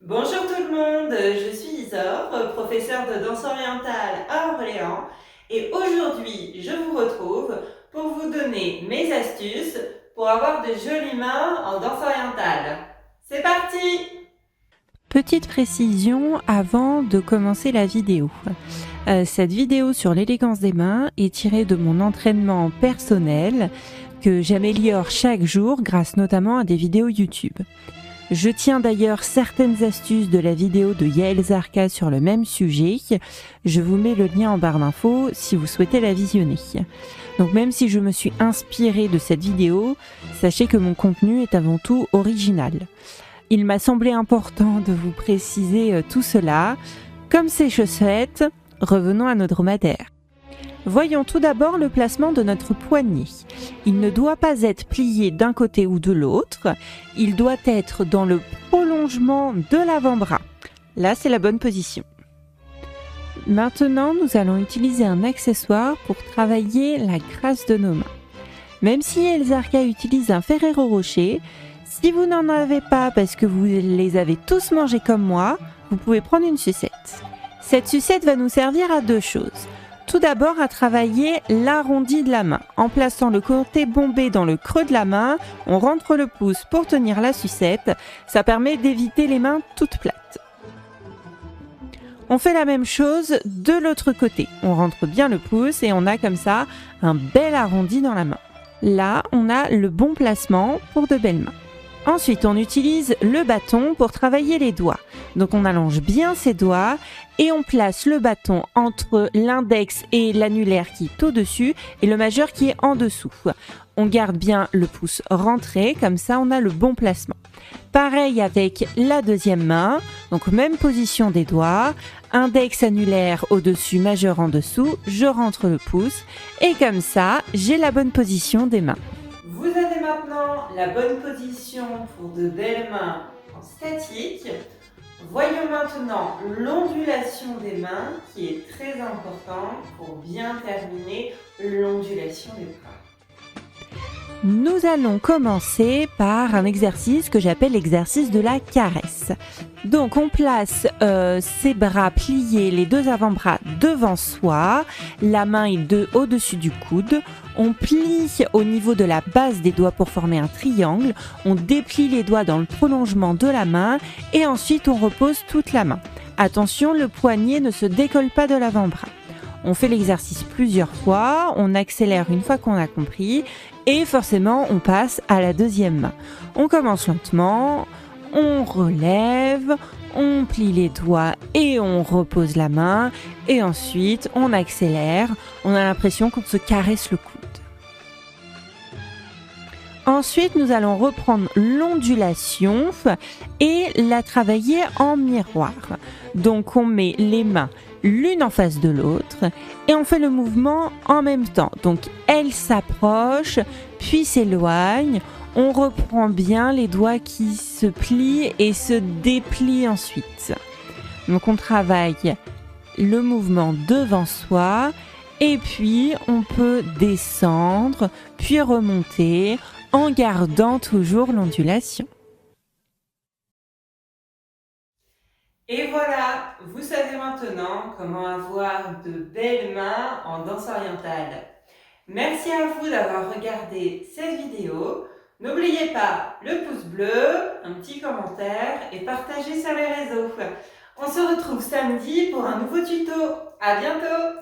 Bonjour tout le monde, je suis Isor, professeure de danse orientale à Orléans et aujourd'hui je vous retrouve pour vous donner mes astuces pour avoir de jolies mains en danse orientale. C'est parti! Petite précision avant de commencer la vidéo. Cette vidéo sur l'élégance des mains est tirée de mon entraînement personnel que j'améliore chaque jour grâce notamment à des vidéos YouTube. Je tiens d'ailleurs certaines astuces de la vidéo de Yael Zarka sur le même sujet. Je vous mets le lien en barre d'infos si vous souhaitez la visionner. Donc même si je me suis inspirée de cette vidéo, sachez que mon contenu est avant tout original. Il m'a semblé important de vous préciser tout cela. Comme ces chaussettes, revenons à nos dromadaires. Voyons tout d'abord le placement de notre poignet. Il ne doit pas être plié d'un côté ou de l'autre, il doit être dans le prolongement de l'avant-bras. Là, c'est la bonne position. Maintenant, nous allons utiliser un accessoire pour travailler la grâce de nos mains. Même si Elzarka utilise un Ferrero Rocher, si vous n'en avez pas parce que vous les avez tous mangés comme moi, vous pouvez prendre une sucette. Cette sucette va nous servir à deux choses. Tout d'abord à travailler l'arrondi de la main. En plaçant le côté bombé dans le creux de la main, on rentre le pouce pour tenir la sucette. Ça permet d'éviter les mains toutes plates. On fait la même chose de l'autre côté. On rentre bien le pouce et on a comme ça un bel arrondi dans la main. Là, on a le bon placement pour de belles mains. Ensuite, on utilise le bâton pour travailler les doigts. Donc on allonge bien ses doigts et on place le bâton entre l'index et l'annulaire qui est au-dessus et le majeur qui est en dessous. On garde bien le pouce rentré, comme ça on a le bon placement. Pareil avec la deuxième main, donc même position des doigts, index annulaire au-dessus, majeur en dessous, je rentre le pouce et comme ça j'ai la bonne position des mains. Vous avez maintenant la bonne position pour de belles mains en statique. Voyons maintenant l'ondulation des mains qui est très importante pour bien terminer l'ondulation des bras. Nous allons commencer par un exercice que j'appelle l'exercice de la caresse. Donc on place ses bras pliés, les deux avant-bras devant soi, la main est au-dessus du coude, on plie au niveau de la base des doigts pour former un triangle, on déplie les doigts dans le prolongement de la main et ensuite on repose toute la main. Attention, le poignet ne se décolle pas de l'avant-bras. On fait l'exercice plusieurs fois, on accélère une fois qu'on a compris et forcément on passe à la deuxième main. On commence lentement, on relève, on plie les doigts et on repose la main et ensuite on accélère, on a l'impression qu'on se caresse le coude. Ensuite, nous allons reprendre l'ondulation et la travailler en miroir. Donc, on met les mains l'une en face de l'autre et on fait le mouvement en même temps. Donc, elle s'approche, puis s'éloigne. On reprend bien les doigts qui se plient et se déplient ensuite. Donc, on travaille le mouvement devant soi et puis on peut descendre, puis remonter en gardant toujours l'ondulation. Et voilà, vous savez maintenant comment avoir de belles mains en danse orientale. Merci à vous d'avoir regardé cette vidéo. N'oubliez pas le pouce bleu, un petit commentaire et partagez sur les réseaux. On se retrouve samedi pour un nouveau tuto. À bientôt!